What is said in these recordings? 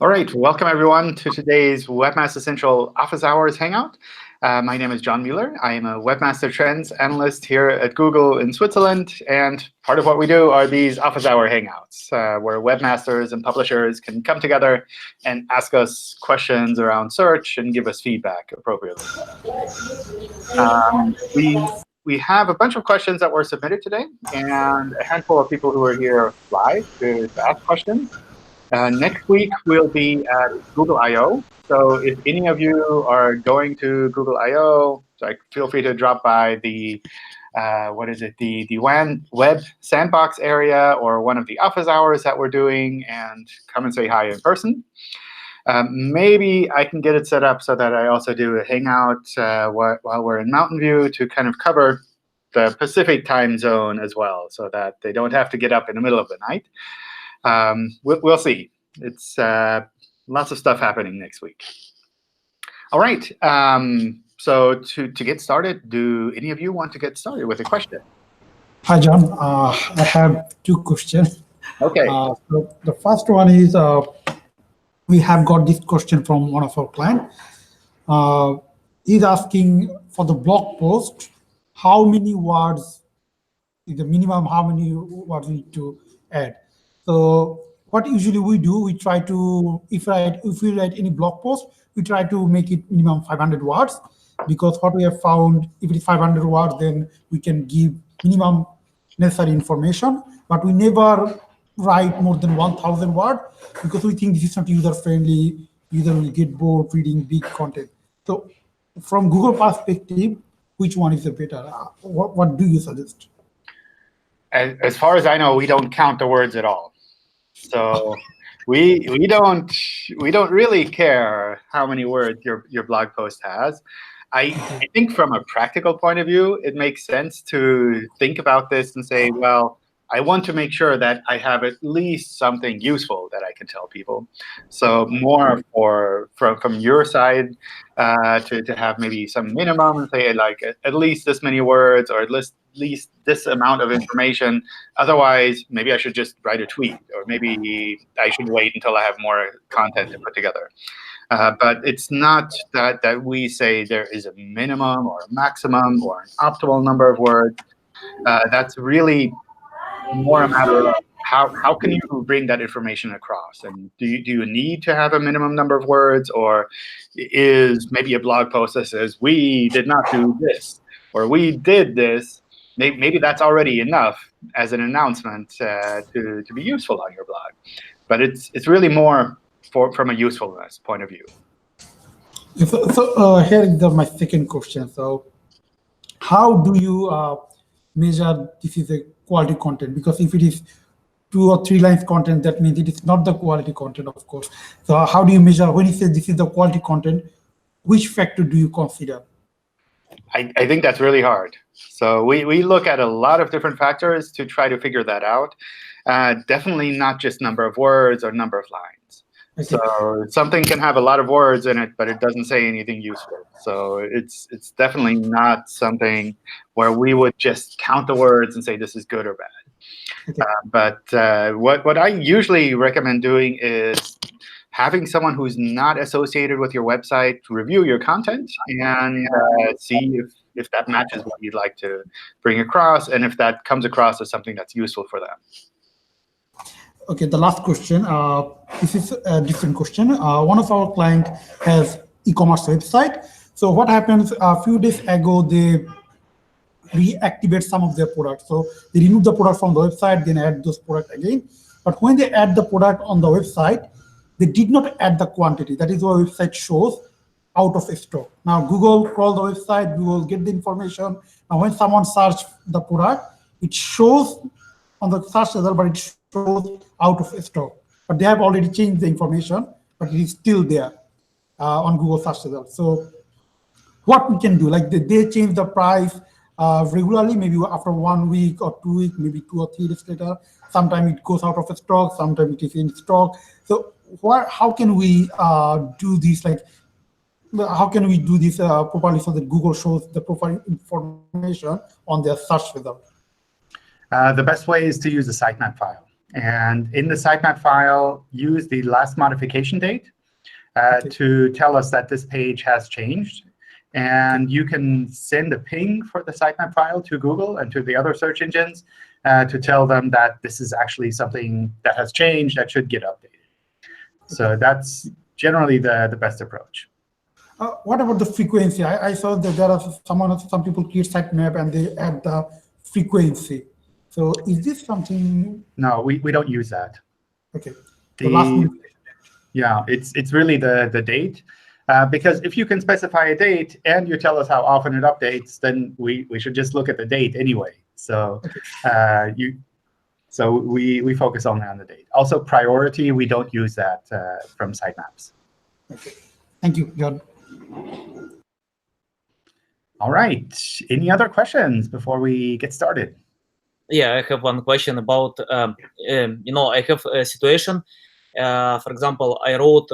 All right, welcome everyone to today's Webmaster Central Office Hours Hangout. My name is John Mueller. I am a Webmaster Trends Analyst here at Google in Switzerland. And part of what we do are these Office Hour Hangouts, where webmasters and publishers can come together and ask us questions around search and give us feedback appropriately. We have a bunch of questions that were submitted today, and a handful of people who are here live to ask questions. Next week, we'll be at Google I/O. So if any of you are going to Google I/O, feel free to drop by the the web sandbox area or one of the office hours that we're doing and come and say hi in person. Maybe I can get it set up so that I also do a hangout while we're in Mountain View to kind of cover the Pacific time zone as well, so that they don't have to get up in the middle of the night. We'll see. It's lots of stuff happening next week. All right. So to get started, do any of you want to get started with a question? Hi, John. I have two questions. OK. So the first one is we have got this question from one of our clients. He's asking for the blog post, how many words is the minimum, how many words we need to add. So what usually we do, we try to, if we write any blog post, we try to make it minimum 500 words, because what we have found, if it is 500 words, then we can give minimum necessary information. But we never write more than 1,000 words, because we think this is not user-friendly. User will get bored reading big content. So from Google perspective, which one is the better? What do you suggest? As far as I know, we don't count the words at all. So we don't really care how many words your blog post has. I think from a practical point of view, it makes sense to think about this and say, well, I want to make sure that I have at least something useful that I can tell people. So more from your side to have maybe some minimum and say like at least this many words or at least this amount of information. Otherwise, maybe I should just write a tweet, or maybe I should wait until I have more content to put together. But it's not that we say there is a minimum or a maximum or an optimal number of words. That's really more a matter of how can you bring that information across, and do you need to have a minimum number of words, or is maybe a blog post that says we did not do this or we did this, maybe that's already enough as an announcement to be useful on your blog. But it's really more from a usefulness point of view. So here is my second question. So how do you measure this is a quality content? Because if it is 2 or 3 lines content, that means it is not the quality content, of course. So how do you measure, when you say this is the quality content, which factor do you consider? I think that's really hard. So we look at a lot of different factors to try to figure that out. Definitely not just number of words or number of lines. Okay. So something can have a lot of words in it, but it doesn't say anything useful. So it's definitely not something where we would just count the words and say this is good or bad. Okay. But what I usually recommend doing is having someone who's not associated with your website review your content and see if that matches what you'd like to bring across, and if that comes across as something that's useful for them. Okay, the last question. This is a different question. One of our clients has e-commerce website. So what happens, a few days ago, they reactivate some of their products. So they remove the product from the website, then add those products again. But when they add the product on the website, they did not add the quantity. That is why the website shows out of stock. Now, Google crawl the website, Google get the information. Now, when someone searches the product, it shows on the search result, but it shows out of stock. But they have already changed the information, but it is still there on Google search results. So what we can do, like they change the price regularly, maybe after 1 week or 2 weeks, maybe 2 or 3 days later. Sometimes it goes out of stock, sometimes it is in stock. So how can we do this? Like, how can we do this properly so that Google shows the proper information on their search result? The best way is to use a sitemap file. And in the sitemap file, use the last modification date to tell us that this page has changed. And you can send a ping for the sitemap file to Google and to the other search engines to tell them that this is actually something that has changed that should get updated. So that's generally the best approach. What about the frequency? I saw that there are some people create sitemap and they add the frequency. So is this something? No, we don't use that. Okay. The last yeah, it's really the date. Because if you can specify a date and you tell us how often it updates, then we should just look at the date anyway. So we focus only on the date. Also, priority, we don't use that from sitemaps. Okay. Thank you, John. All right. Any other questions before we get started? Yeah, I have one question about, I have a situation. For example, I wrote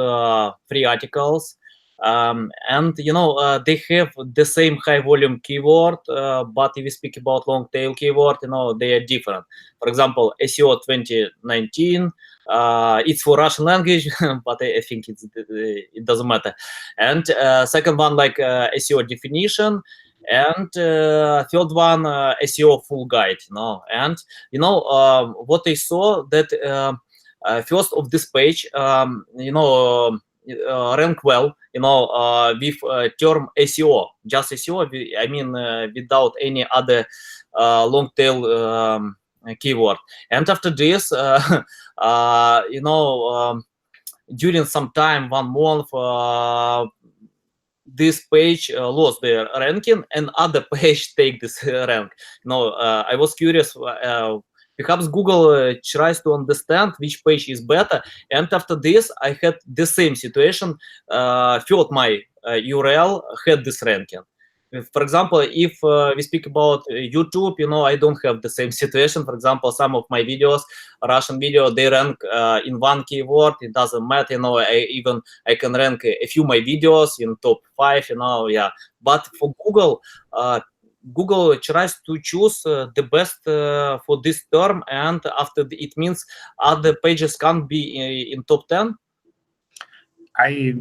3 articles. And they have the same high volume keyword, but if we speak about long tail keyword, they are different. For example, SEO 2019, it's for Russian language, but I think it doesn't matter. And second one, like SEO definition, and third one, SEO full guide. And what I saw that first of this page, rank well, with term SEO, just SEO. I mean, without any other long tail keyword. And after this, during some time, 1 month, this page lost their ranking, and other page take this rank. I was curious. Perhaps Google tries to understand which page is better. And after this, I had the same situation. Third, my URL had this ranking. For example, if we speak about YouTube, I don't have the same situation. For example, some of my videos, Russian video, they rank in 1 keyword. It doesn't matter. I can rank a few my videos in top 5. Yeah. But for Google, Google tries to choose the best for this term, and after it means other pages can't be in top 10. I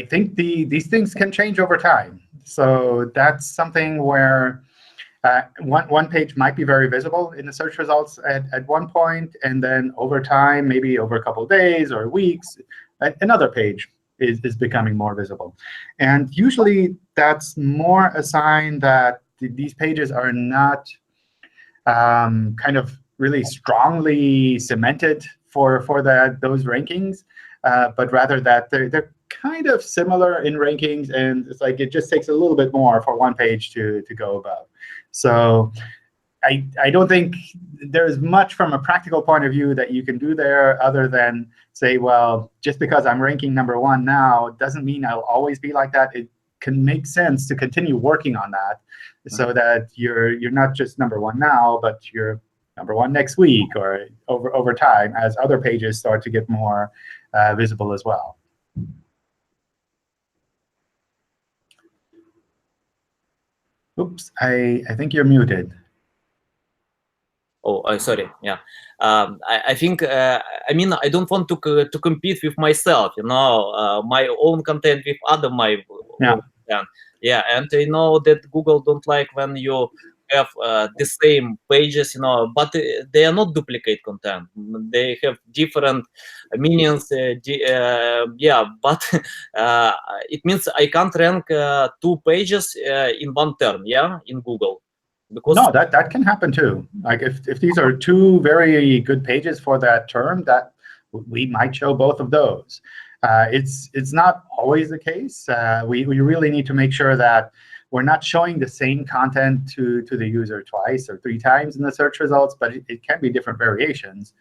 think these things can change over time. So that's something where one page might be very visible in the search results at one point, and then over time, maybe over a couple of days or weeks, another page is becoming more visible. And usually that's more a sign that these pages are not kind of really strongly cemented for those rankings, but rather that they're kind of similar in rankings, and it's like it just takes a little bit more for one page to go above. So I don't think there's much from a practical point of view that you can do there other than say, well, just because I'm ranking number 1 now doesn't mean I'll always be like that. It can make sense to continue working on that so that you're not just number 1 now, but you're number 1 next week or over time as other pages start to get more visible as well. Oops, I think you're muted. Oh, sorry. Yeah, I think I mean I don't want to compete with myself. My own content with other my own content. Yeah, and I know that Google don't like when you have the same pages, but they are not duplicate content. They have different meanings. Yeah, but it means I can't rank 2 pages in 1 term. Yeah, in Google. Because no, that can happen too. Like if these are 2 very good pages for that term, that we might show both of those. It's not always the case. We really need to make sure that we're not showing the same content to the user twice or 3 times in the search results, but it can be different variations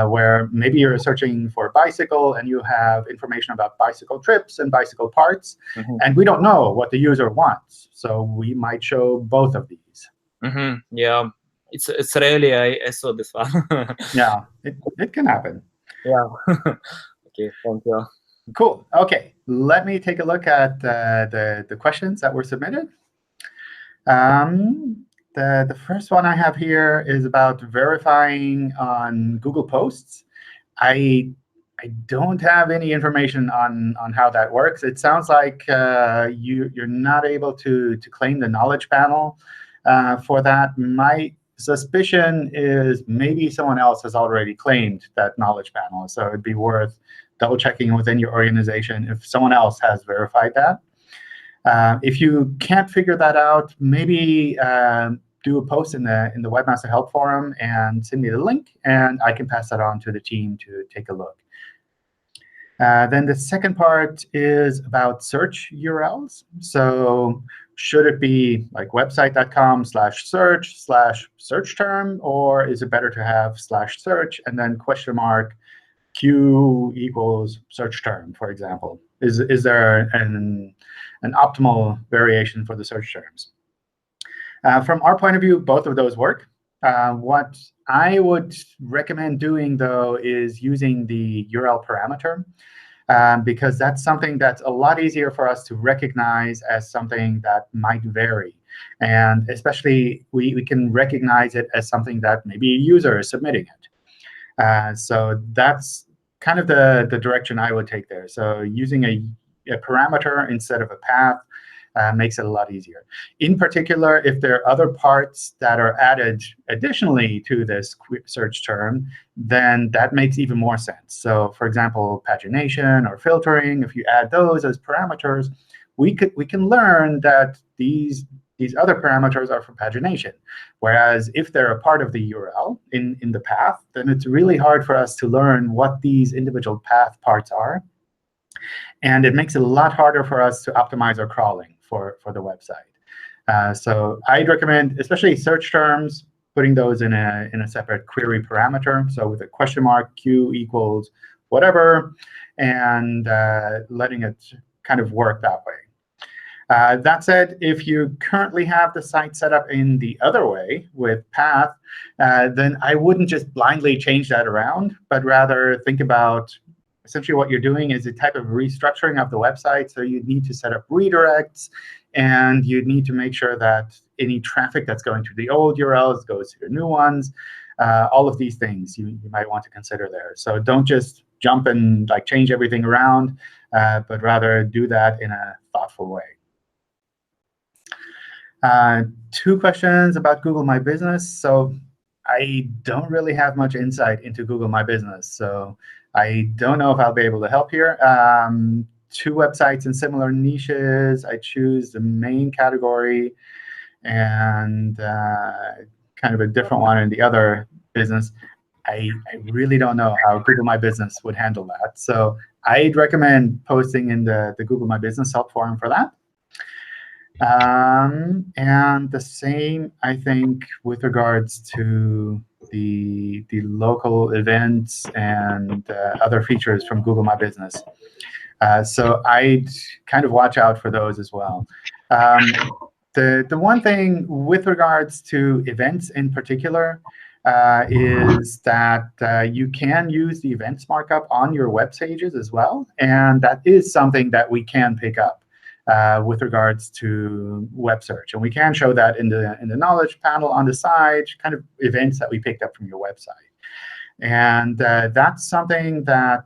where maybe you're searching for a bicycle and you have information about bicycle trips and bicycle parts, and we don't know what the user wants. So we might show both of these. Yeah, it's really I saw this one. Yeah, it can happen. Yeah. Okay, thank you. Cool. OK, let me take a look at the questions that were submitted. The first one I have here is about verifying on Google Posts. I don't have any information on how that works. It sounds like you're not able to claim the knowledge panel for that. My suspicion is maybe someone else has already claimed that knowledge panel. So it'd be worth double-checking within your organization if someone else has verified that. If you can't figure that out, maybe do a post in the Webmaster Help Forum and send me the link, and I can pass that on to the team to take a look. Then the second part is about search URLs. So should it be like website.com/search/search term, or is it better to have /search and then question mark Q equals search term, for example? Is there an optimal variation for the search terms? From our point of view, both of those work. What I would recommend doing, though, is using the URL parameter, because that's something that's a lot easier for us to recognize as something that might vary. And especially, we can recognize it as something that maybe a user is submitting it. So that's kind of the direction I would take there. So using a parameter instead of a path makes it a lot easier. In particular, if there are other parts that are added additionally to this search term, then that makes even more sense. So for example, pagination or filtering, if you add those as parameters, we can learn that these other parameters are for pagination. Whereas if they're a part of the URL in the path, then it's really hard for us to learn what these individual path parts are. And it makes it a lot harder for us to optimize our crawling for the website. So I'd recommend, especially search terms, putting those in a separate query parameter. So with a question mark, Q equals whatever, and letting it kind of work that way. That said, if you currently have the site set up in the other way with path, then I wouldn't just blindly change that around, but rather think about essentially what you're doing is a type of restructuring of the website. So you'd need to set up redirects, and you'd need to make sure that any traffic that's going to the old URLs goes to the new ones. All of these things you might want to consider there. So don't just jump and change everything around, but rather do that in a thoughtful way. 2 questions about Google My Business. So I don't really have much insight into Google My Business, so I don't know if I'll be able to help here. 2 websites in similar niches. I choose the main category and kind of a different one in the other business. I really don't know how Google My Business would handle that. So I'd recommend posting in the Google My Business help forum for that. And the same, I think, with regards to the local events and other features from Google My Business. So I'd kind of watch out for those as well. The one thing with regards to events in particular is that you can use the events markup on your web pages as well. And that is something that we can pick up with regards to web search. And we can show that in the knowledge panel on the side, kind of events that we picked up from your website. And that's something that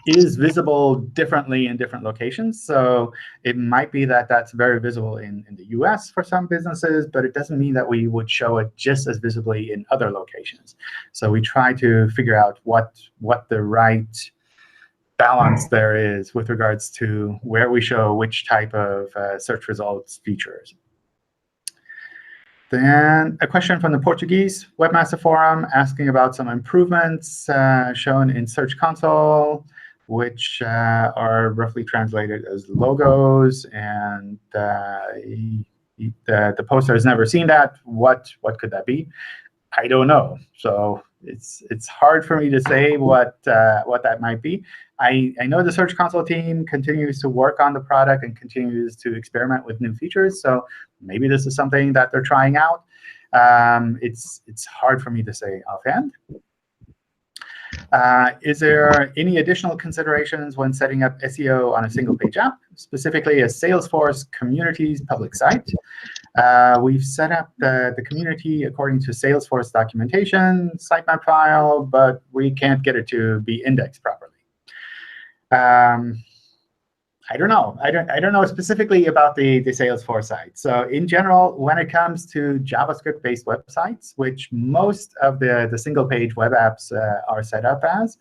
is visible differently in different locations. So it might be that that's very visible in the US for some businesses, but it doesn't mean that we would show it just as visibly in other locations. So we try to figure out what the right balance there is with regards to where we show which type of search results features. Then a question from the Portuguese Webmaster Forum asking about some improvements shown in Search Console, which are roughly translated as logos. And the poster has never seen that. What could that be? I don't know. So it's hard for me to say what that might be. I know the Search Console team continues to work on the product and continues to experiment with new features. So maybe this is something that they're trying out. It's hard for me to say offhand. Is there any additional considerations when setting up SEO on a single-page app, specifically a Salesforce communities public site? We've set up the community according to Salesforce documentation, sitemap file, but we can't get it to be indexed properly. I don't know. I don't know specifically about the Salesforce site. So in general, when it comes to JavaScript-based websites, which most of the single-page web apps are set up as,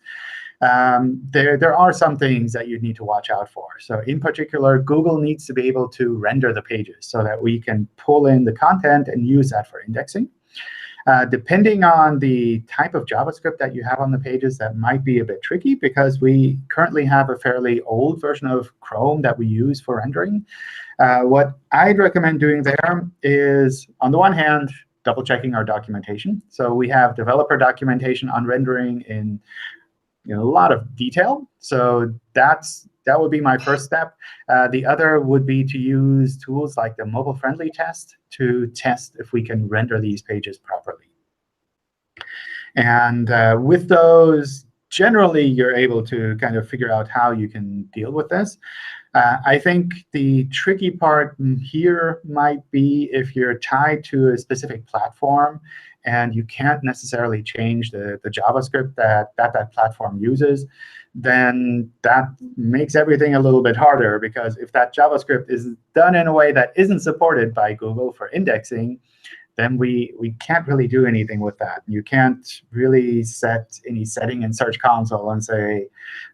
there are some things that you need to watch out for. So in particular, Google needs to be able to render the pages so that we can pull in the content and use that for indexing. Depending on the type of JavaScript that you have on the pages, that might be a bit tricky, because we currently have a fairly old version of Chrome that we use for rendering. What I'd recommend doing there is, on the one hand, double-checking our documentation. So we have developer documentation on rendering in a lot of detail. So that would be my first step. The other would be to use tools like the mobile-friendly test to test if we can render these pages properly. And with those, generally, you're able to kind of figure out how you can deal with this. I think the tricky part here might be if you're tied to a specific platform and you can't necessarily change the JavaScript that platform uses, then that makes everything a little bit harder. Because if that JavaScript is done in a way that isn't supported by Google for indexing, then we can't really do anything with that. You can't really set any setting in Search Console and say,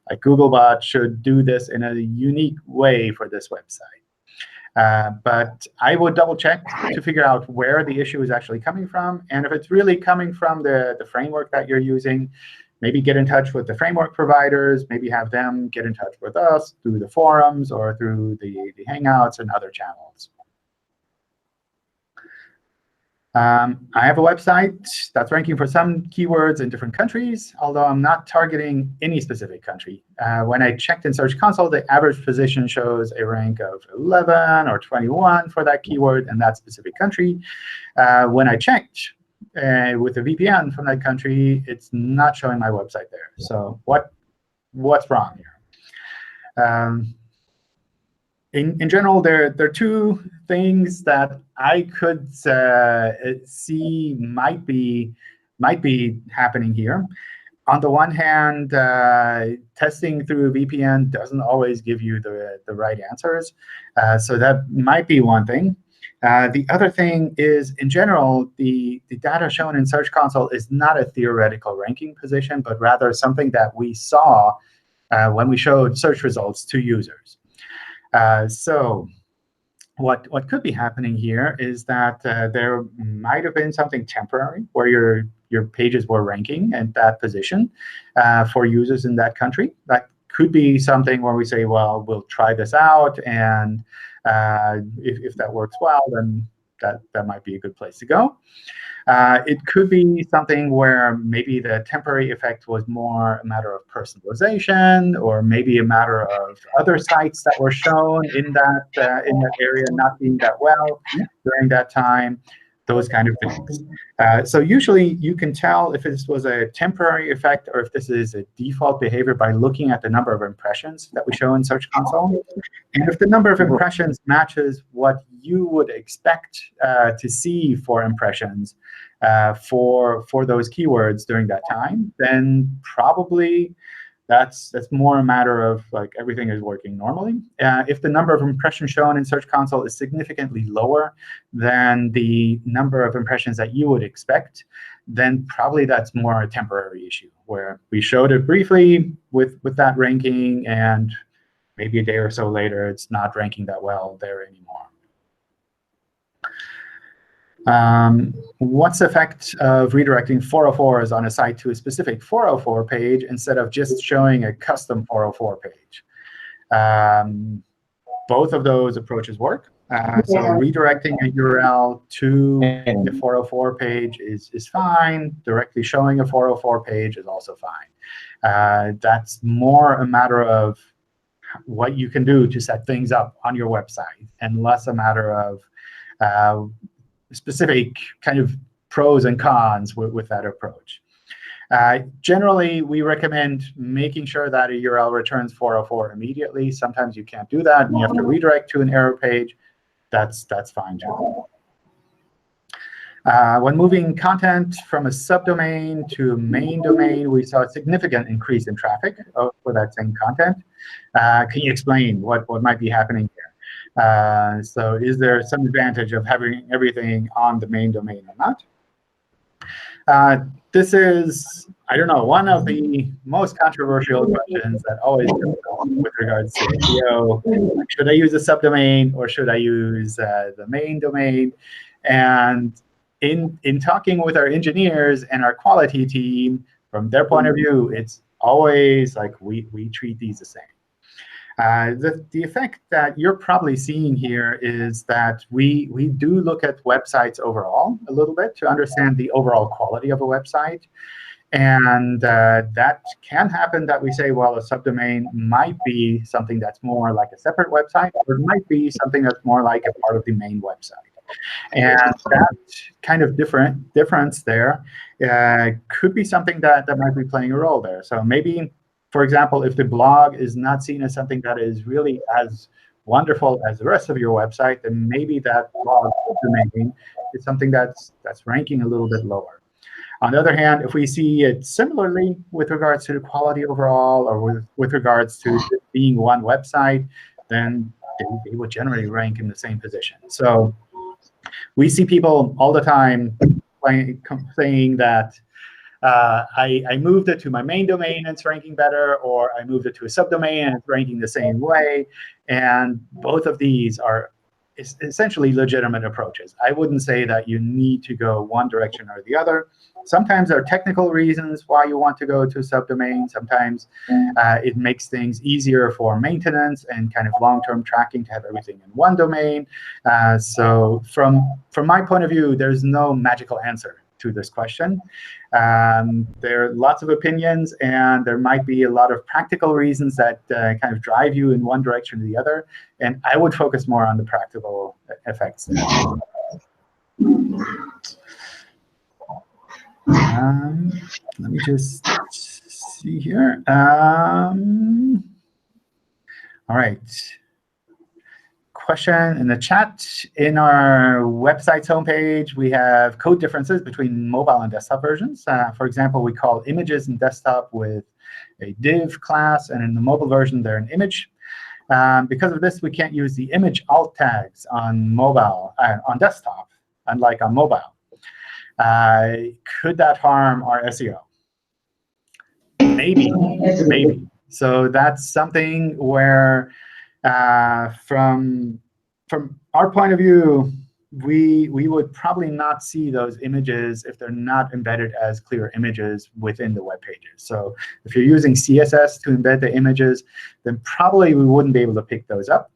like, Googlebot should do this in a unique way for this website. But I would double-check to figure out where the issue is actually coming from. And if it's really coming from the framework that you're using, maybe get in touch with the framework providers. Maybe have them get in touch with us through the forums or through the Hangouts and other channels. I have a website that's ranking for some keywords in different countries, although I'm not targeting any specific country. When I checked in Search Console, the average position shows a rank of 11 or 21 for that keyword in that specific country. When I checked with a VPN from that country, it's not showing my website there. So what's wrong here? In general, there are two things that I could see might be happening here. On the one hand, testing through a VPN doesn't always give you the right answers. So that might be one thing. The other thing is, in general, the data shown in Search Console is not a theoretical ranking position, but rather something that we saw when we showed search results to users. So what could be happening here is that there might have been something temporary where your pages were ranking at that position for users in that country. That could be something where we say, well, we'll try this out, and if that works well, then that might be a good place to go. It could be something where maybe the temporary effect was more a matter of personalization, or maybe a matter of other sites that were shown in that area not being that well during that time, those kind of things. So usually you can tell if this was a temporary effect or if this is a default behavior by looking at the number of impressions that we show in Search Console. And if the number of impressions matches what you would expect to see for impressions for those keywords during that time, then probably that's more a matter of, like, everything is working normally. If the number of impressions shown in Search Console is significantly lower than the number of impressions that you would expect, then probably that's more a temporary issue, where we showed it briefly with that ranking, and maybe a day or so later, it's not ranking that well there anymore. What's the effect of redirecting 404s on a site to a specific 404 page instead of just showing a custom 404 page? Both of those approaches work. So redirecting a URL to the 404 page is fine. Directly showing a 404 page is also fine. That's more a matter of what you can do to set things up on your website, and less a matter of specific kind of pros and cons with that approach. Generally, we recommend making sure that a URL returns 404 immediately. Sometimes you can't do that, and you have to redirect to an error page. That's fine, too. When moving content from a subdomain to main domain, we saw a significant increase in traffic for that same content. Can you explain what might be happening here? So is there some advantage of having everything on the main domain or not? This is, I don't know, one of the most controversial questions that always comes up with regards to SEO. Like, should I use a subdomain or should I use the main domain? And in talking with our engineers and our quality team, from their point of view, it's always like we treat these the same. The effect that you're probably seeing here is that we do look at websites overall a little bit to understand the overall quality of a website. And that can happen that we say, well, a subdomain might be something that's more like a separate website, or it might be something that's more like a part of the main website. And that kind of difference there could be something that might be playing a role there. So maybe, for example, if the blog is not seen as something that is really as wonderful as the rest of your website, then maybe that blog domain is something that's ranking a little bit lower. On the other hand, if we see it similarly with regards to the quality overall, or with regards to it being one website, then they would generally rank in the same position. So we see people all the time saying that I moved it to my main domain and it's ranking better, or I moved it to a subdomain and it's ranking the same way. And both of these are essentially legitimate approaches. I wouldn't say that you need to go one direction or the other. Sometimes there are technical reasons why you want to go to a subdomain. Sometimes it makes things easier for maintenance and kind of long-term tracking to have everything in one domain. So from my point of view, there's no magical answer to this question. There are lots of opinions, and there might be a lot of practical reasons that kind of drive you in one direction or the other. And I would focus more on the practical effects there. Let me just see here. All right. Question in the chat. In our website's homepage, we have code differences between mobile and desktop versions. For example, we call images in desktop with a div class, and in the mobile version, they're an image. Because of this, we can't use the image alt tags on mobile, on desktop, unlike on mobile. Could that harm our SEO? Maybe, maybe. So that's something where, from our point of view, we would probably not see those images if they're not embedded as clear images within the web pages. So if you're using CSS to embed the images, then probably we wouldn't be able to pick those up.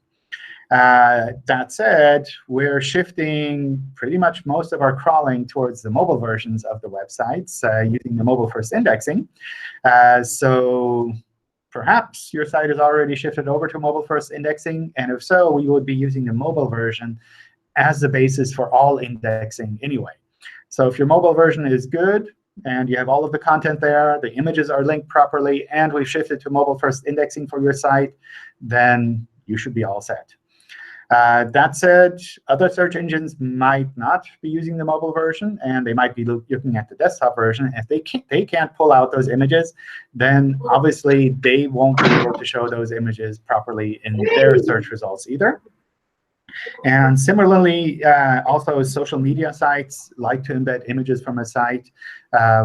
That said, we're shifting pretty much most of our crawling towards the mobile versions of the websites using the mobile-first indexing. So perhaps your site is already shifted over to mobile-first indexing. And if so, we would be using the mobile version as the basis for all indexing anyway. So if your mobile version is good, and you have all of the content there, the images are linked properly, and we've shifted to mobile-first indexing for your site, then you should be all set. That said, other search engines might not be using the mobile version, and they might be looking at the desktop version. If they can't pull out those images, then obviously they won't be able to show those images properly in their search results either. And similarly, also social media sites like to embed images from a site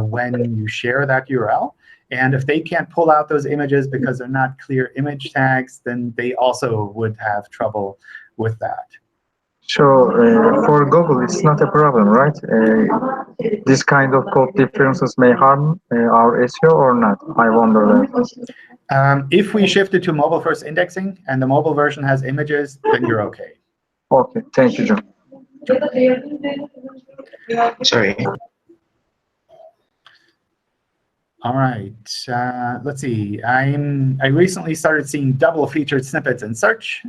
when you share that URL. And if they can't pull out those images because they're not clear image tags, then they also would have trouble with that. So for Google, it's not a problem, right? This kind of code differences may harm our SEO or not? I wonder that. If we shifted to mobile-first indexing and the mobile version has images, then you're OK. OK, thank you, John. Sorry. All right, let's see. I recently started seeing double-featured snippets in search.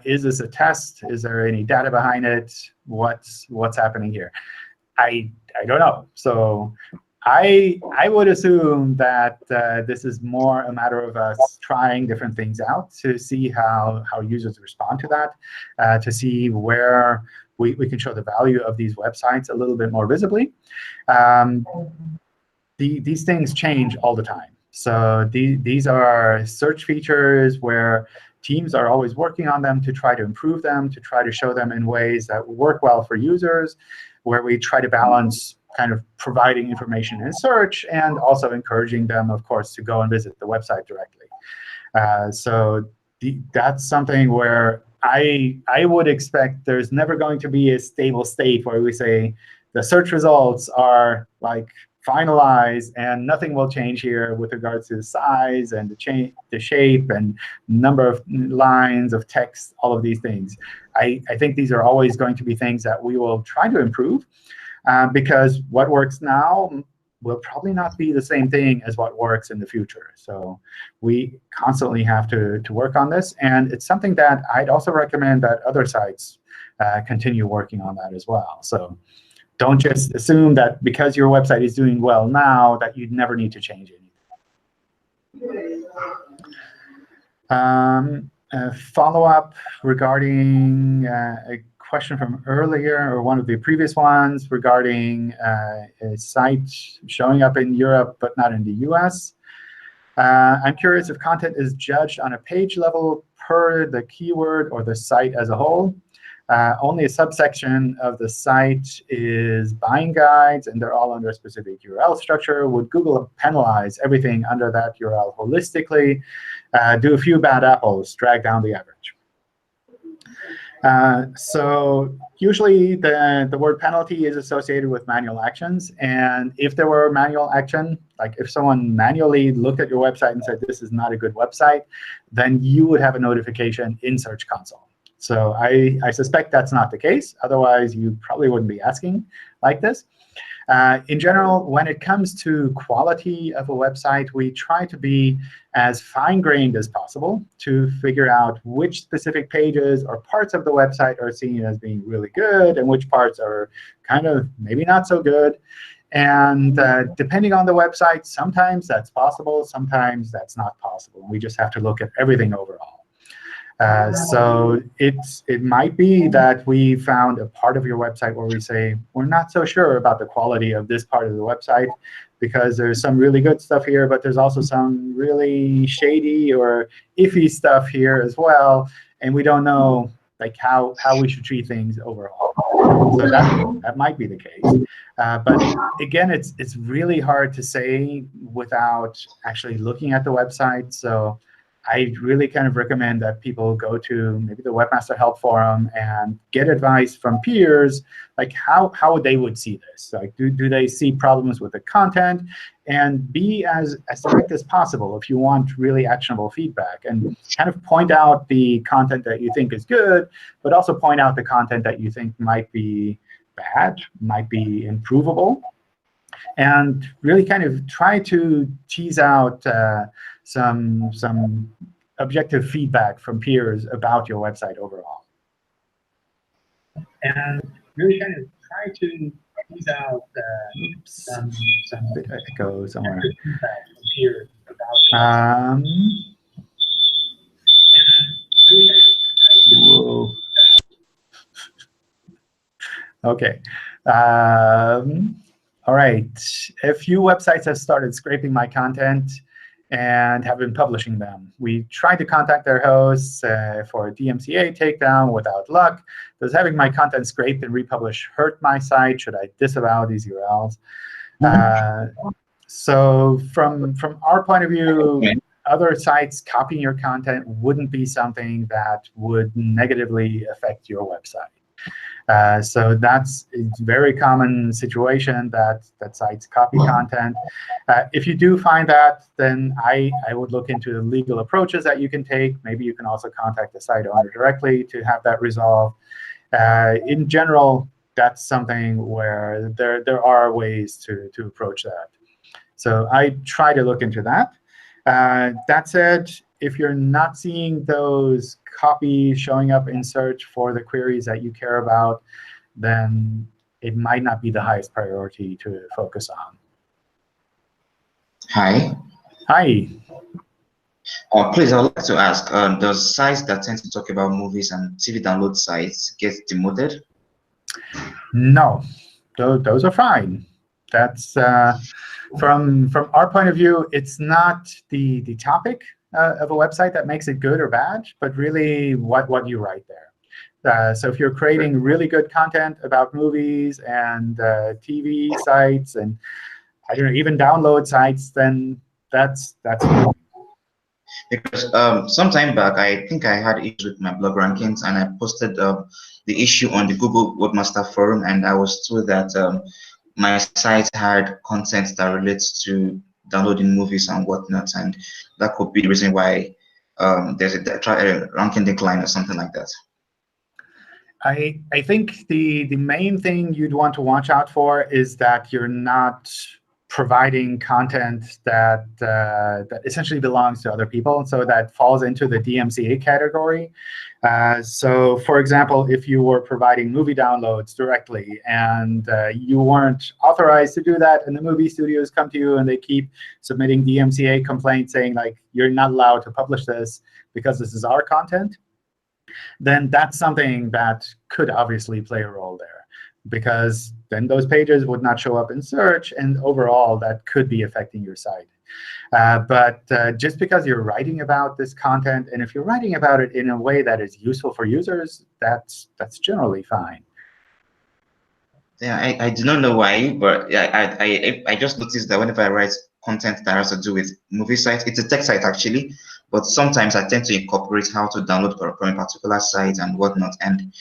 Is this a test? Is there any data behind it? What's happening here? I don't know. So I would assume that this is more a matter of us trying different things out to see how users respond to that, to see where we can show the value of these websites a little bit more visibly. These things change all the time. So these are search features where teams are always working on them to try to improve them, to try to show them in ways that work well for users, where we try to balance kind of providing information in search and also encouraging them, of course, to go and visit the website directly. So that's something where I would expect there's never going to be a stable state where we say the search results are like finalized and nothing will change here with regards to the size and the shape and number of lines of text, all of these things. I think these are always going to be things that we will try to improve, because what works now will probably not be the same thing as what works in the future. So we constantly have to work on this. And it's something that I'd also recommend that other sites continue working on that as well. So don't just assume that because your website is doing well now that you'd never need to change anything. A follow-up regarding a question from earlier, or one of the previous ones, regarding a site showing up in Europe but not in the US. I'm curious if content is judged on a page level per the keyword or the site as a whole. Only a subsection of the site is buying guides, and they're all under a specific URL structure. Would Google penalize everything under that URL holistically? Do a few bad apples drag down the average? So usually the word penalty is associated with manual actions. And if there were manual action, like if someone manually looked at your website and said, this is not a good website, then you would have a notification in Search Console. So I suspect that's not the case. Otherwise, you probably wouldn't be asking like this. In general, when it comes to quality of a website, we try to be as fine-grained as possible to figure out which specific pages or parts of the website are seen as being really good and which parts are kind of maybe not so good. And depending on the website, sometimes that's possible, sometimes that's not possible. We just have to look at everything overall. So it might be that we found a part of your website where we say, we're not so sure about the quality of this part of the website because there's some really good stuff here, but there's also some really shady or iffy stuff here as well. And we don't know like how we should treat things overall. So that might be the case. But again, it's really hard to say without actually looking at the website. So I really kind of recommend that people go to maybe the Webmaster Help Forum and get advice from peers, like how they would see this. Like, do they see problems with the content? And be as direct as possible if you want really actionable feedback. And kind of point out the content that you think is good, but also point out the content that you think might be bad, might be improvable. And really kind of try to tease out some objective feedback from peers about your website overall. And really kind of try to tease out some bit of echo somewhere. Feedback from peers about whoa. OK. All right. A few websites have started scraping my content and have been publishing them. We tried to contact their hosts for a DMCA takedown without luck. Does having my content scraped and republished hurt my site? Should I disavow these URLs? So from our point of view, other sites copying your content wouldn't be something that would negatively affect your website. So that's a very common situation that sites copy content. If you do find that, then I would look into the legal approaches that you can take. Maybe you can also contact the site owner directly to have that resolved. In general, that's something where there are ways to approach that. So I try to look into that. That said, if you're not seeing those copies showing up in search for the queries that you care about, then it might not be the highest priority to focus on. Hi. Hi. Please, I would like to ask, does sites that tend to talk about movies and TV download sites get demoted? No, those are fine. That's from our point of view, it's not the topic of a website that makes it good or bad, but really what you write there. So if you're creating really good content about movies and TV sites and I don't know, even download sites, then that's fine. Because some time back, I think I had issues with my blog rankings, and I posted the issue on the Google Webmaster forum, and I was told that my site had content that relates to downloading movies and whatnot, and that could be the reason why there's a ranking decline or something like that. I think the main thing you'd want to watch out for is that you're not providing content that that essentially belongs to other people, so that falls into the DMCA category. So, for example, if you were providing movie downloads directly and you weren't authorized to do that, and the movie studios come to you and they keep submitting DMCA complaints saying, like, you're not allowed to publish this because this is our content, then that's something that could obviously play a role there, because then those pages would not show up in search, and overall that could be affecting your site. But just because you're writing about this content, and if you're writing about it in a way that is useful for users, that's generally fine. Yeah, I do not know why, but yeah, I just noticed that whenever I write content that has to do with movie sites, it's a tech site actually, but sometimes I tend to incorporate how to download from a particular site and whatnot. And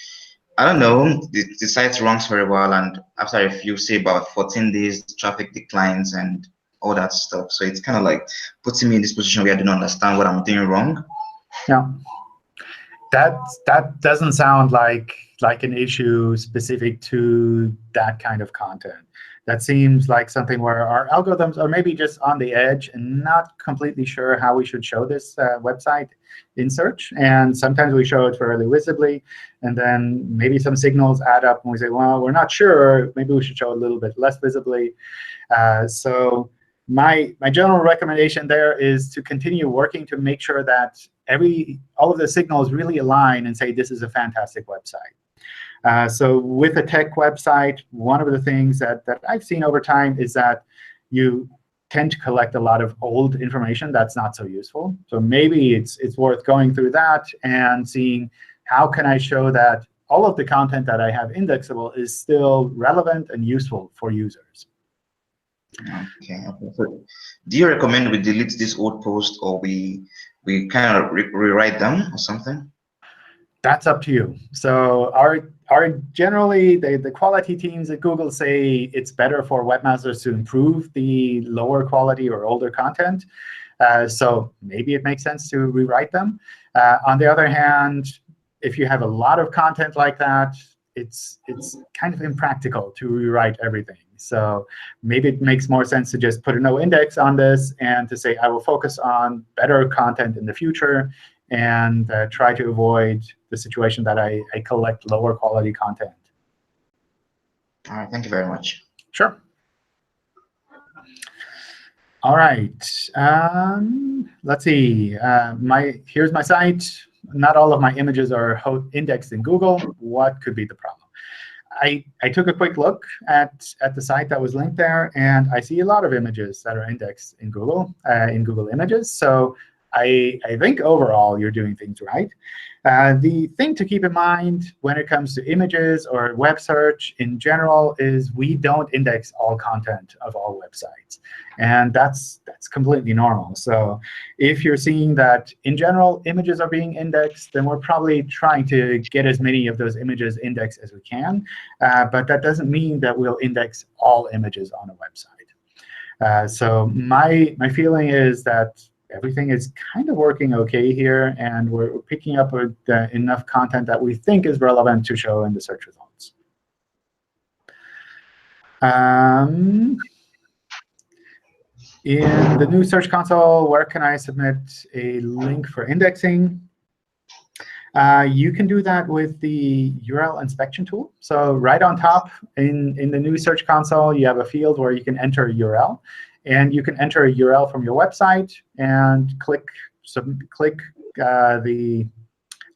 I don't know, the site runs for a while, and after a few, say about 14 days, traffic declines and all that stuff. So it's kind of like putting me in this position where I don't understand what I'm doing wrong. Yeah, that doesn't sound like an issue specific to that kind of content. That seems like something where our algorithms are maybe just on the edge and not completely sure how we should show this website in search. And sometimes we show it fairly visibly, and then maybe some signals add up, and we say, well, we're not sure. Maybe we should show it a little bit less visibly. So my general recommendation there is to continue working to make sure that all of the signals really align and say this is a fantastic website. So with a tech website, one of the things that I've seen over time is that you tend to collect a lot of old information that's not so useful. So maybe it's worth going through that and seeing how can I show that all of the content that I have indexable is still relevant and useful for users. Okay. So do you recommend we delete this old post, or we kind of rewrite them or something? That's up to you. So generally, the quality teams at Google say it's better for webmasters to improve the lower quality or older content. So maybe it makes sense to rewrite them. On the other hand, if you have a lot of content like that, it's kind of impractical to rewrite everything. So maybe it makes more sense to just put a no index on this and to say, I will focus on better content in the future, and try to avoid the situation that I collect lower quality content. All right, thank you very much. Sure. All right. Let's see. Here's my site. Not all of my images are indexed in Google. What could be the problem? I took a quick look at the site that was linked there, and I see a lot of images that are indexed in Google Images. So I think overall you're doing things right. The thing to keep in mind when it comes to images or web search in general is we don't index all content of all websites. And that's completely normal. So if you're seeing that, in general, images are being indexed, then we're probably trying to get as many of those images indexed as we can. But that doesn't mean that we'll index all images on a website. So my feeling is that everything is kind of working OK here, and we're picking up enough content that we think is relevant to show in the search results. In the new Search Console, where can I submit a link for indexing? You can do that with the URL inspection tool. So right on top in the new Search Console, you have a field where you can enter a URL. And you can enter a URL from your website and click the,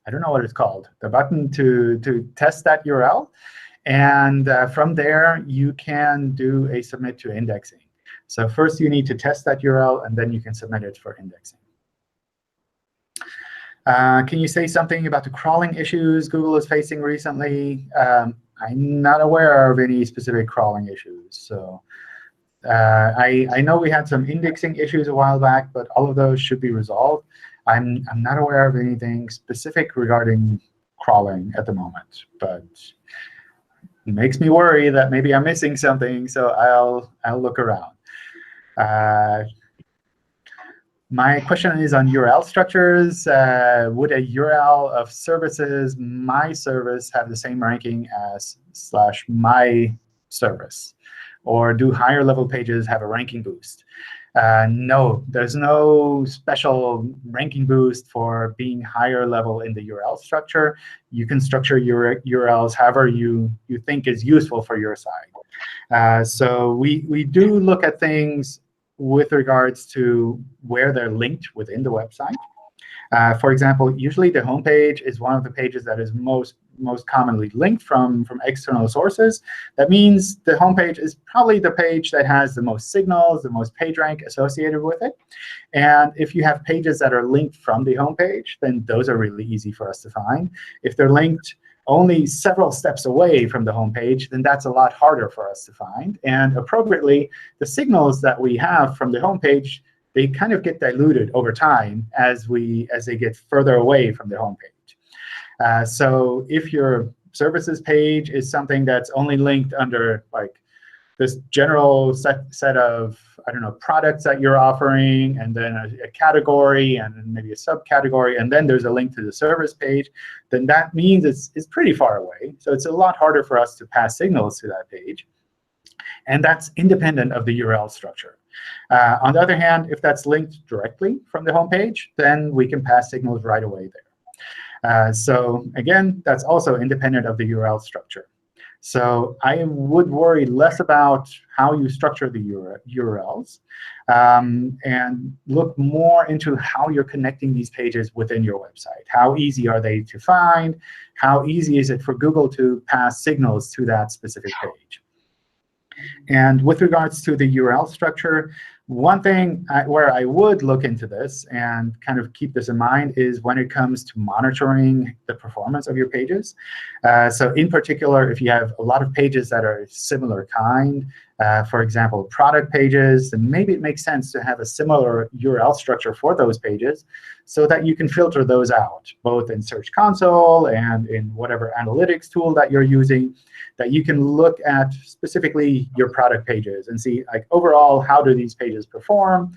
I don't know what it's called, the button to test that URL. And from there, you can do a submit to indexing. So first, you need to test that URL, and then you can submit it for indexing. Can you say something about the crawling issues Google is facing recently? I'm not aware of any specific crawling issues. So I know we had some indexing issues a while back, but all of those should be resolved. I'm not aware of anything specific regarding crawling at the moment, but it makes me worry that maybe I'm missing something. So I'll look around. My question is on URL structures. Would a URL of services my service have the same ranking as /my service? Or do higher level pages have a ranking boost? No, there's no special ranking boost for being higher level in the URL structure. You can structure your URLs however you think is useful for your site. So we do look at things with regards to where they're linked within the website. For example, usually the homepage is one of the pages that is most commonly linked from external sources. That means the homepage is probably the page that has the most signals, the most page rank associated with it. And if you have pages that are linked from the homepage, then those are really easy for us to find. If they're linked only several steps away from the homepage, then that's a lot harder for us to find. And appropriately, the signals that we have from the homepage, they kind of get diluted over time as they get further away from the homepage. So if your services page is something that's only linked under like this general set of, I don't know, products that you're offering, and then a category, and then maybe a subcategory, and then there's a link to the service page, then that means it's pretty far away. So it's a lot harder for us to pass signals to that page. And that's independent of the URL structure. On the other hand, if that's linked directly from the homepage, then we can pass signals right away there. So again, that's also independent of the URL structure. So I would worry less about how you structure the URLs and look more into how you're connecting these pages within your website. How easy are they to find? How easy is it for Google to pass signals to that specific page? And with regards to the URL structure, one thing where I would look into this and kind of keep this in mind is when it comes to monitoring the performance of your pages. So in particular, if you have a lot of pages that are similar kind, for example, product pages, then maybe it makes sense to have a similar URL structure for those pages so that you can filter those out, both in Search Console and in whatever analytics tool that you're using, that you can look at specifically your product pages and see, like, overall, how do these pages perform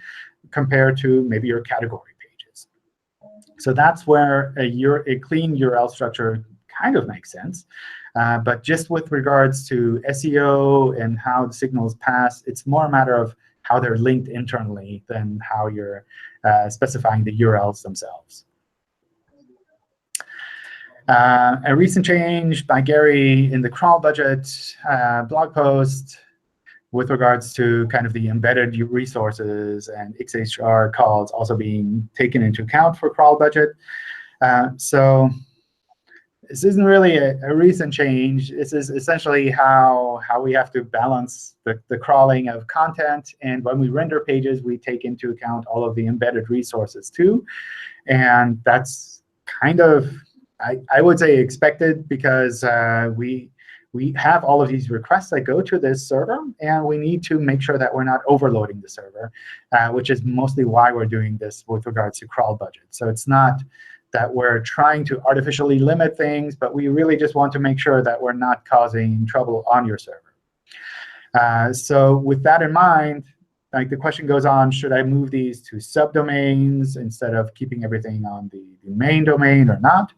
compared to maybe your category pages. So that's where a clean URL structure kind of makes sense. But just with regards to SEO and how the signals pass, it's more a matter of how they're linked internally than how you're specifying the URLs themselves. A recent change by Gary in the crawl budget blog post with regards to kind of the embedded resources and XHR calls also being taken into account for crawl budget. So this isn't really a recent change. This is essentially how we have to balance the crawling of content. And when we render pages, we take into account all of the embedded resources too. And that's kind of, I would say, expected, because we have all of these requests that go to this server, and we need to make sure that we're not overloading the server, which is mostly why we're doing this with regards to crawl budget. So it's not that we're trying to artificially limit things, but we really just want to make sure that we're not causing trouble on your server. So with that in mind, like, the question goes on, should I move these to subdomains instead of keeping everything on the main domain or not?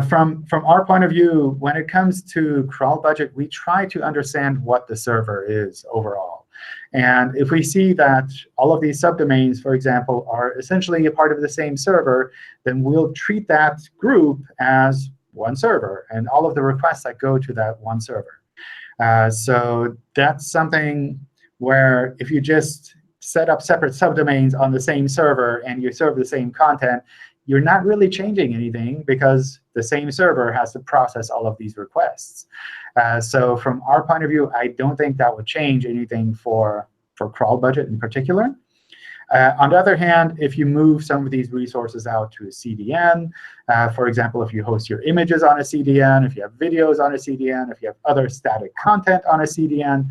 From our point of view, when it comes to crawl budget, we try to understand what the server is overall. And if we see that all of these subdomains, for example, are essentially a part of the same server, then we'll treat that group as one server and all of the requests that go to that one server. So that's something where if you just set up separate subdomains on the same server and you serve the same content, you're not really changing anything because the same server has to process all of these requests. So from our point of view, I don't think that would change anything for crawl budget in particular. On the other hand, if you move some of these resources out to a CDN, for example, if you host your images on a CDN, if you have videos on a CDN, if you have other static content on a CDN,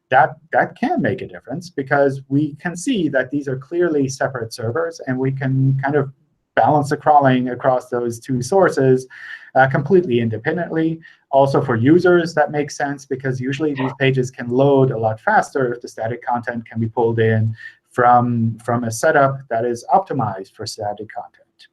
that can make a difference, because we can see that these are clearly separate servers, and we can kind of balance the crawling across those two sources completely independently. Also for users, that makes sense, because usually these pages can load a lot faster if the static content can be pulled in from a setup that is optimized for static content.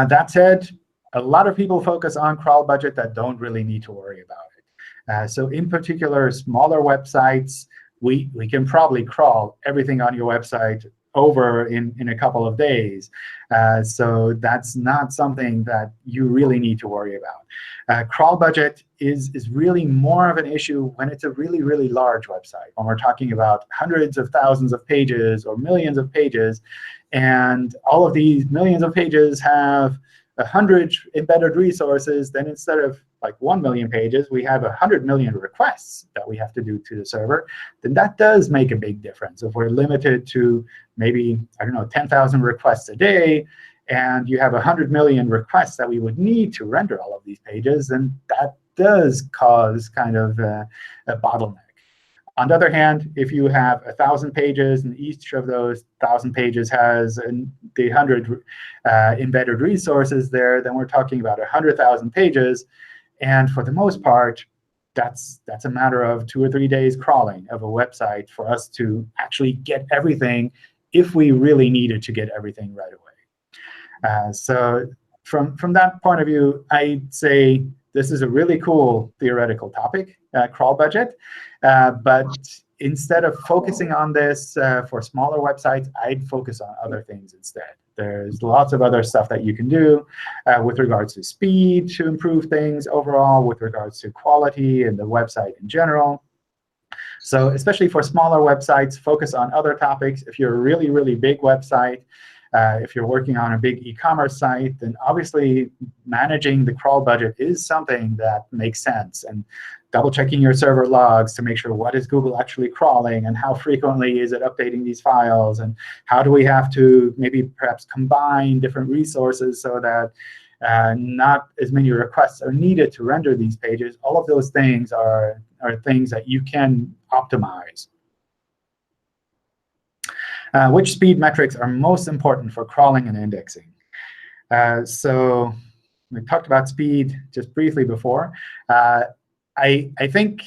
That said, a lot of people focus on crawl budget that don't really need to worry about it. So in particular, smaller websites, we can probably crawl everything on your website over in a couple of days. So that's not something that you really need to worry about. Crawl budget is really more of an issue when it's a really, really large website, when we're talking about hundreds of thousands of pages or millions of pages. And all of these millions of pages have 100 embedded resources. Then instead of like 1 million pages, we have 100 million requests that we have to do to the server. Then that does make a big difference. If we're limited to maybe, I don't know, 10,000 requests a day, and you have 100 million requests that we would need to render all of these pages, then that does cause kind of a bottleneck. On the other hand, if you have 1,000 pages, and each of those 1,000 pages has the 100 embedded resources there, then we're talking about 100,000 pages. And for the most part, that's a matter of 2 or 3 days crawling of a website for us to actually get everything, if we really needed to get everything right away. So from that point of view, I'd say this is a really cool theoretical topic, crawl budget. But instead of focusing on this for smaller websites, I'd focus on other things instead. There's lots of other stuff that you can do with regards to speed to improve things overall, with regards to quality and the website in general. So especially for smaller websites, focus on other topics. If you're a really, really big website, if you're working on a big e-commerce site, then obviously managing the crawl budget is something that makes sense. And double-checking your server logs to make sure what is Google actually crawling, and how frequently is it updating these files, and how do we have to maybe perhaps combine different resources so that not as many requests are needed to render these pages. All of those things are things that you can optimize. Which speed metrics are most important for crawling and indexing? So we talked about speed just briefly before. I think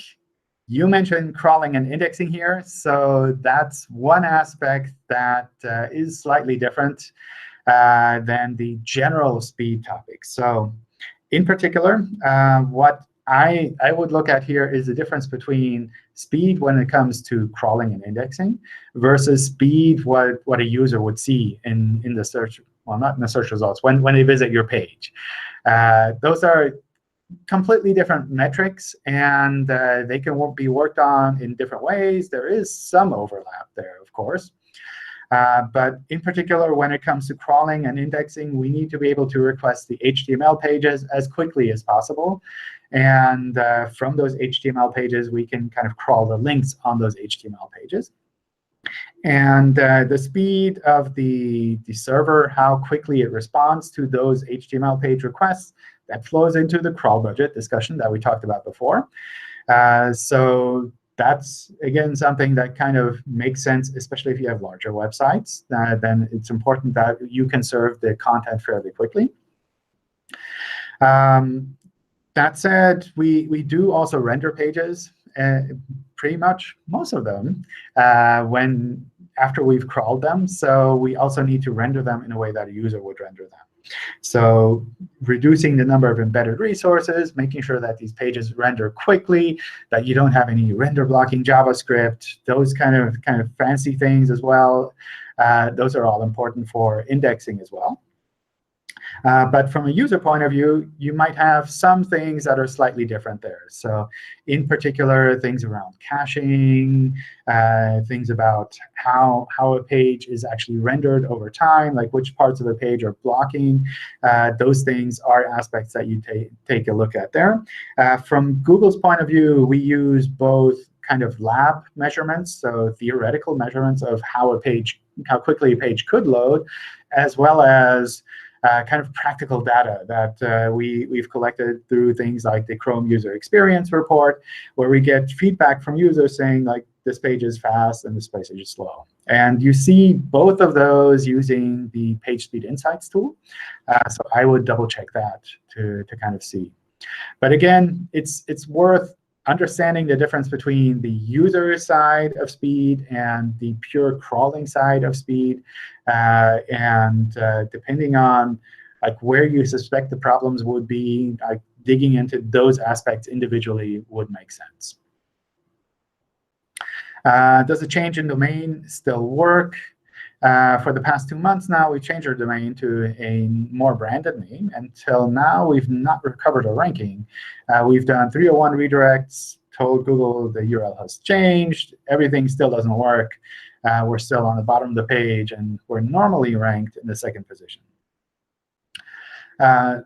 you mentioned crawling and indexing here. So that's one aspect that is slightly different than the general speed topic. So in particular, what I would look at here is the difference between speed when it comes to crawling and indexing versus speed what a user would see in the search, well, not in the search results, when they visit your page. Those are completely different metrics, and they can be worked on in different ways. There is some overlap there, of course. But in particular, when it comes to crawling and indexing, we need to be able to request the HTML pages as quickly as possible. And from those HTML pages, we can kind of crawl the links on those HTML pages. And the speed of the server, how quickly it responds to those HTML page requests, that flows into the crawl budget discussion that we talked about before. So that's, again, something that kind of makes sense, especially if you have larger websites. Then it's important that you can serve the content fairly quickly. That said, we do also render pages, pretty much most of them, after we've crawled them. So we also need to render them in a way that a user would render them. So reducing the number of embedded resources, making sure that these pages render quickly, that you don't have any render blocking JavaScript, those kind of fancy things as well. Those are all important for indexing as well. But from a user point of view, you might have some things that are slightly different there. So in particular, things around caching, things about how a page is actually rendered over time, like which parts of the page are blocking. Those things are aspects that you take a look at there. From Google's point of view, we use both kind of lab measurements, so theoretical measurements of how quickly a page could load, as well as kind of practical data that we've collected through things like the Chrome User Experience Report, where we get feedback from users saying, like, this page is fast and this page is slow. And you see both of those using the PageSpeed Insights tool. So I would double check that to kind of see. But again, it's worth understanding the difference between the user side of speed and the pure crawling side of speed. And depending on like where you suspect the problems would be, digging into those aspects individually would make sense. Does a change in domain still work? For the past 2 months now, we've changed our domain to a more branded name. Until now, we've not recovered our ranking. We've done 301 redirects, told Google the URL has changed. Everything still doesn't work. We're still on the bottom of the page, and we're normally ranked in the 2nd position.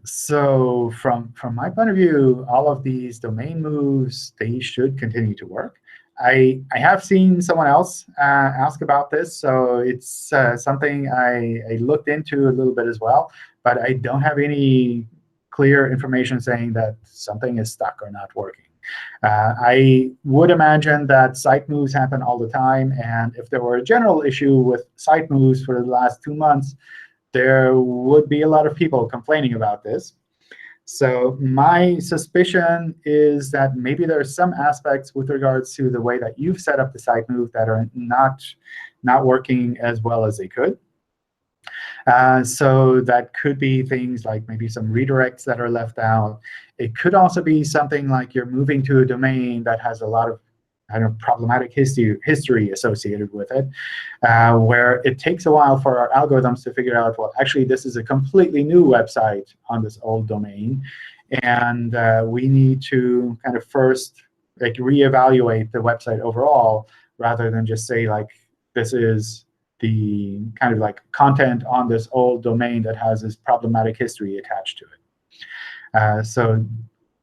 So from my point of view, all of these domain moves, they should continue to work. I have seen someone else ask about this, so it's something I looked into a little bit as well. But I don't have any clear information saying that something is stuck or not working. I would imagine that site moves happen all the time. And if there were a general issue with site moves for the last 2 months, there would be a lot of people complaining about this. So my suspicion is that maybe there are some aspects with regards to the way that you've set up the site move that are not working as well as they could. So that could be things like maybe some redirects that are left out. It could also be something like you're moving to a domain that has a lot of kind of problematic history associated with it, where it takes a while for our algorithms to figure out, well, actually, this is a completely new website on this old domain. And we need to kind of first like reevaluate the website overall, rather than just say, like, this is the kind of like content on this old domain that has this problematic history attached to it. So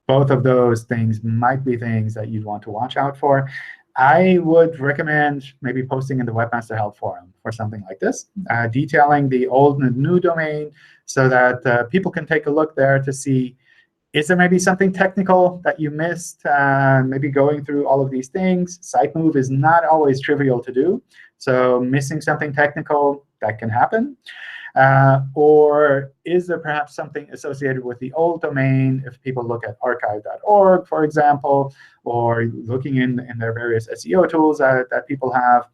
both of those things might be things that you'd want to watch out for. I would recommend maybe posting in the Webmaster Help Forum for something like this, detailing the old and new domain so that people can take a look there to see, is there maybe something technical that you missed, maybe going through all of these things? Site move is not always trivial to do. So missing something technical, that can happen. Or is there perhaps something associated with the old domain? If people look at archive.org, for example, or looking in their various SEO tools that people have,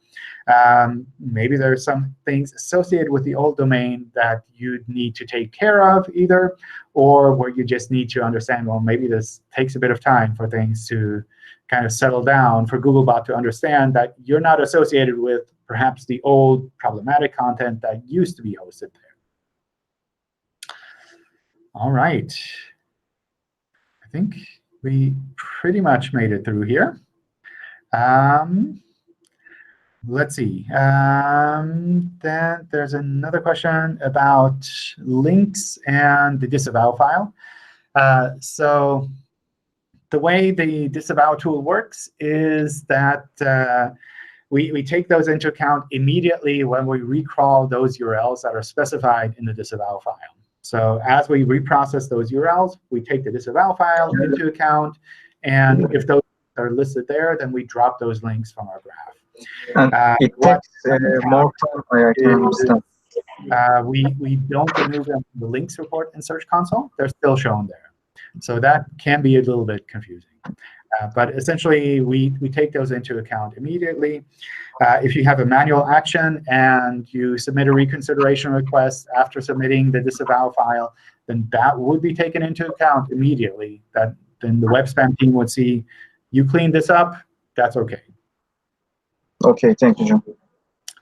maybe there are some things associated with the old domain that you need to take care of either, or where you just need to understand, well, maybe this takes a bit of time for things to kind of settle down, for Googlebot to understand that you're not associated with perhaps the old problematic content that used to be hosted there. All right. I think we pretty much made it through here. Let's see. Then there's another question about links and the disavow file. So the way the disavow tool works is that we take those into account immediately when we recrawl those URLs that are specified in the disavow file. So as we reprocess those URLs, we take the disavow file into account. And if those are listed there, then we drop those links from our graph. And it takes more time, I can understand. We don't remove them from the links report in Search Console. They're still shown there. So that can be a little bit confusing. But essentially, we take those into account immediately. If you have a manual action and you submit a reconsideration request after submitting the disavow file, then that would be taken into account immediately. Then the web spam team would see, you cleaned this up, that's OK. OK, thank you, John.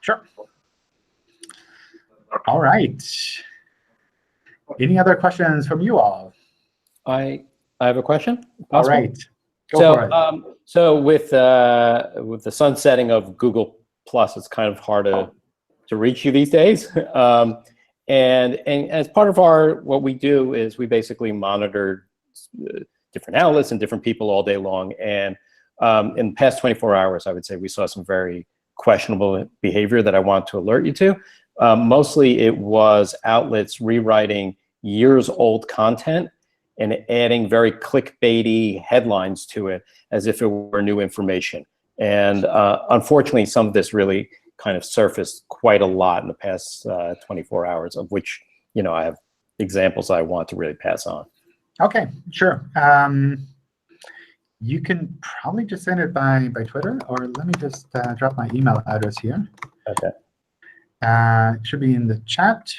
Sure. All right. any other questions from you all? I have a question. All Possible? right. Go for it. So with the sunsetting of Google Plus, it's kind of hard to reach you these days. And as part of what we do is we basically monitor different outlets and different people all day long. And in the past 24 hours, I would say we saw some very questionable behavior that I want to alert you to. Mostly it was outlets rewriting years-old content and adding very clickbaity headlines to it as if it were new information. And unfortunately, some of this really kind of surfaced quite a lot in the past 24 hours, of which, you know, I have examples I want to really pass on. Okay, sure. You can probably just send it by Twitter, or let me just drop my email address here. Okay. It should be in the chat.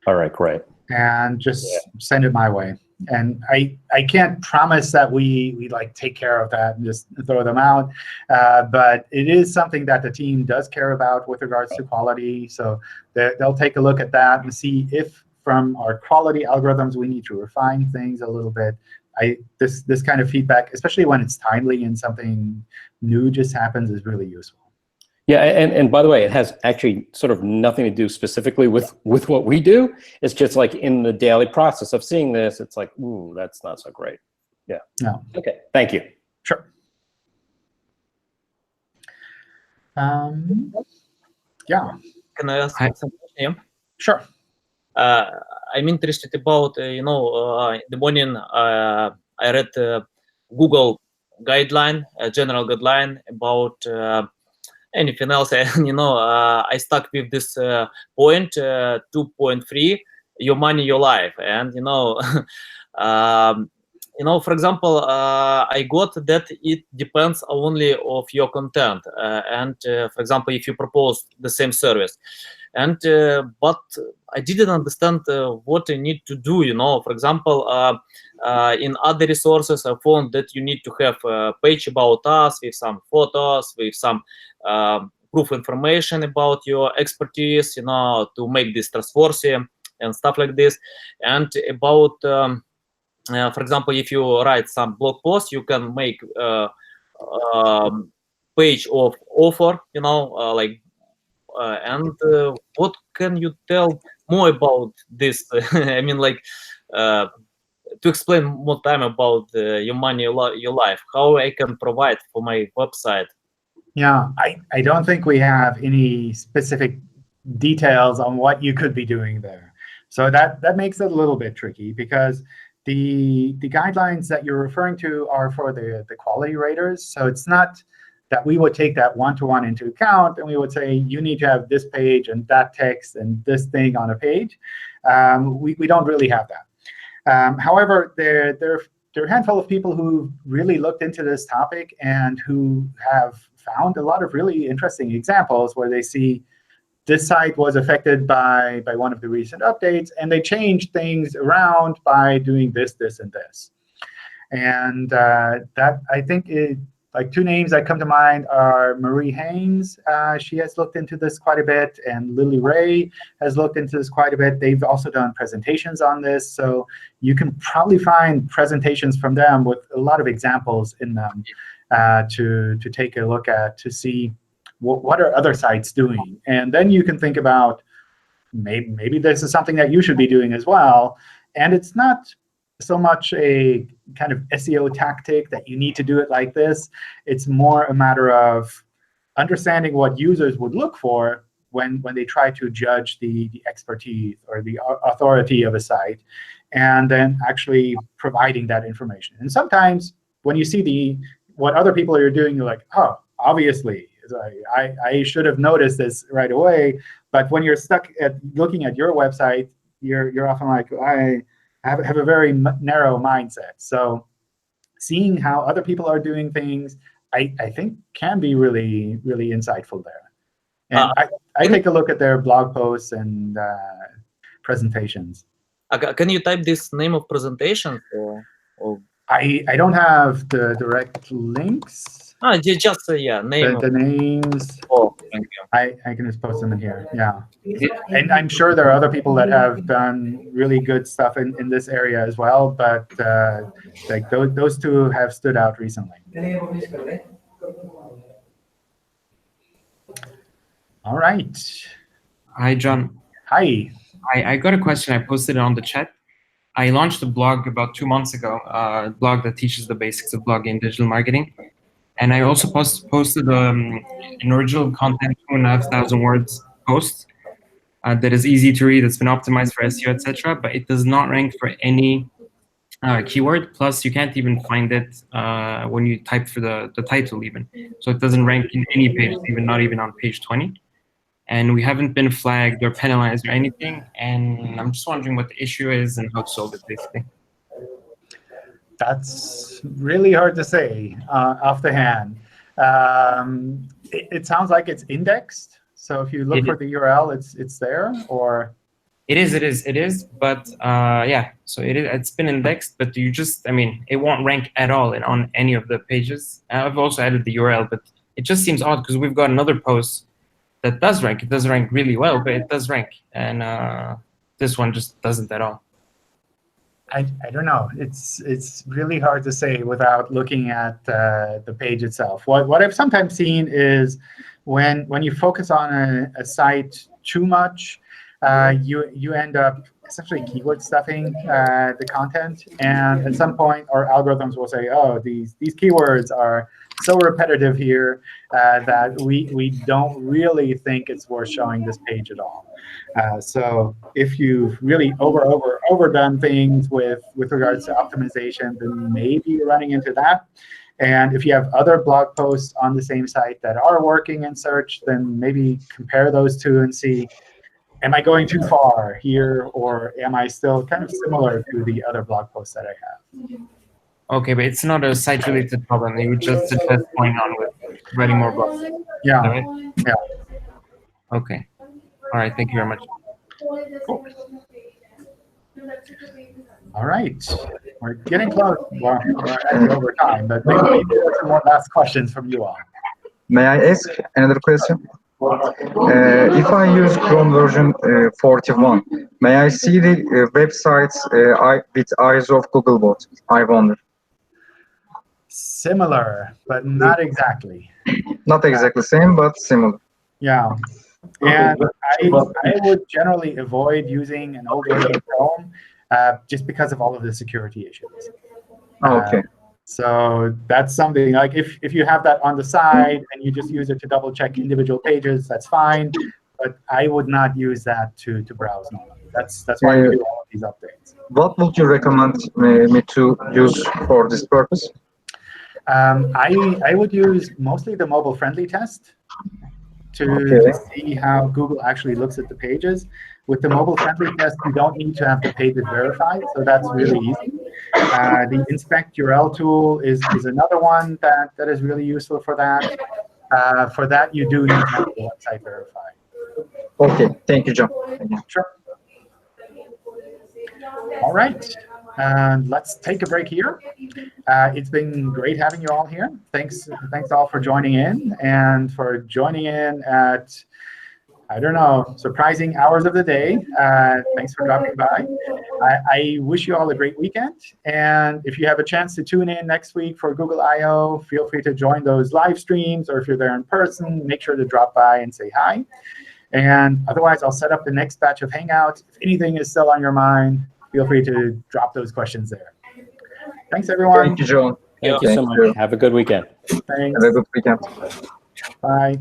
All right, great. And just send it my way. And I can't promise that we like take care of that and just throw them out, but it is something that the team does care about with regards to quality. So they'll take a look at that and see if from our quality algorithms we need to refine things a little bit. This kind of feedback, especially when it's timely and something new just happens, is really useful. Yeah, and by the way, it has actually sort of nothing to do specifically with what we do. It's just like in the daily process of seeing this, it's like, ooh, that's not so great. Yeah. No. Okay, thank you. Sure. Yeah. Can I ask some question? Sure. I'm interested about, you know, in the morning I read Google guideline, a general guideline about anything else. And, you know, I stuck with this point 2.3, your money, your life. And, you know, for example, I got that it depends only of your content. And for example, if you propose the same service, and but I didn't understand what I need to do. You know, for example, in other resources, I found that you need to have a page about us with some photos, with some proof information about your expertise, you know, to make this trustworthy and stuff like this. And about for example, if you write some blog post, you can make page of offer, you know, like, and what can you tell more about this? I mean, like, to explain more time about your money, your life, how I can provide for my website. Yeah, I don't think we have any specific details on what you could be doing there. So that makes it a little bit tricky, because the guidelines that you're referring to are for the quality raters. So it's not that we would take that one-to-one into account and we would say, you need to have this page and that text and this thing on a page. We don't really have that. However, there are a handful of people who really looked into this topic and who have found a lot of really interesting examples where they see this site was affected by one of the recent updates, and they changed things around by doing this, this, and this. And that, I think, like two names that come to mind are Marie Haynes. She has looked into this quite a bit, and Lily Ray has looked into this quite a bit. They've also done presentations on this. So you can probably find presentations from them with a lot of examples in them to take a look at, to see what are other sites doing. And then you can think about, maybe this is something that you should be doing as well. And it's not so much a kind of SEO tactic that you need to do it like this. It's more a matter of understanding what users would look for when they try to judge the expertise or the authority of a site, and then actually providing that information. And sometimes when you see what other people are doing, you're like, oh, obviously, I should have noticed this right away. But when you're stuck at looking at your website, you're often like, I have a very narrow mindset. So seeing how other people are doing things, I think can be really, really insightful there. And I take a look at their blog posts and presentations. Can you type this name of presentation? Or I don't have the direct links. Just yeah, name. The names. Oh, thank you. I can just post them in here. Yeah. And I'm sure there are other people that have done really good stuff in this area as well, but like those two have stood out recently. All right. Hi, John. Hi. I got a question. I posted it on the chat. I launched a blog about 2 months ago, a blog that teaches the basics of blogging and digital marketing. And I also posted an original content, 2,500 words post that is easy to read. It's been optimized for SEO, etc. But it does not rank for any keyword. Plus, you can't even find it when you type for the title even. So it doesn't rank in any page, not even on page 20. And we haven't been flagged or penalized or anything. And I'm just wondering what the issue is and how to solve it, basically. That's really hard to say off the hand. It sounds like it's indexed. So if you look for the URL, it's there, or It is. But yeah, so it's been indexed, but you just, I mean, it won't rank at all on any of the pages. I've also added the URL, but it just seems odd because we've got another post that does rank. It does rank really well, but it does rank, and this one just doesn't at all. I don't know. It's really hard to say without looking at the page itself. What I've sometimes seen is when you focus on a site too much, you end up essentially keyword stuffing the content, and at some point our algorithms will say, oh, these keywords are so repetitive here that we don't really think it's worth showing this page at all. So if you've really overdone things with regards to optimization, then maybe you're running into that. And if you have other blog posts on the same site that are working in search, then maybe compare those two and see, am I going too far here, or am I still kind of similar to the other blog posts that I have? Okay, but it's not a site-related problem. You would just suggest going on with writing more blogs. Yeah. Right? Yeah. Okay. All right. Thank you very much. Cool. All right. We're getting close. Well, we're actually over time, but maybe some more last questions from you all. May I ask another question? If I use Chrome version 41, may I see the websites with eyes of Googlebot? I wonder. Similar, but not exactly. Not exactly same, but similar. Yeah. And I would generally avoid using an old version of Chrome just because of all of the security issues. Okay. So that's something like if you have that on the side and you just use it to double check individual pages, that's fine. But I would not use that to browse normally. That's why we do all of these updates. What would you recommend me to use for this purpose? I would use mostly the mobile-friendly test to see how Google actually looks at the pages. With the mobile-friendly test, you don't need to have the pages verified, so that's really easy. The inspect URL tool is another one that is really useful for that. For that, you do need to have the website verified. Okay, thank you, John. Sure. All right. Let's take a break here. It's been great having you all here. Thanks all for joining in and for joining in at, I don't know, surprising hours of the day. Thanks for dropping by. I wish you all a great weekend. And if you have a chance to tune in next week for Google I/O, feel free to join those live streams. Or if you're there in person, make sure to drop by and say hi. And otherwise, I'll set up the next batch of Hangouts. If anything is still on your mind, feel free to drop those questions there. Thanks, everyone. Thank you, John. Thank you so much. Have a good weekend. Thanks. Have a good weekend. Bye.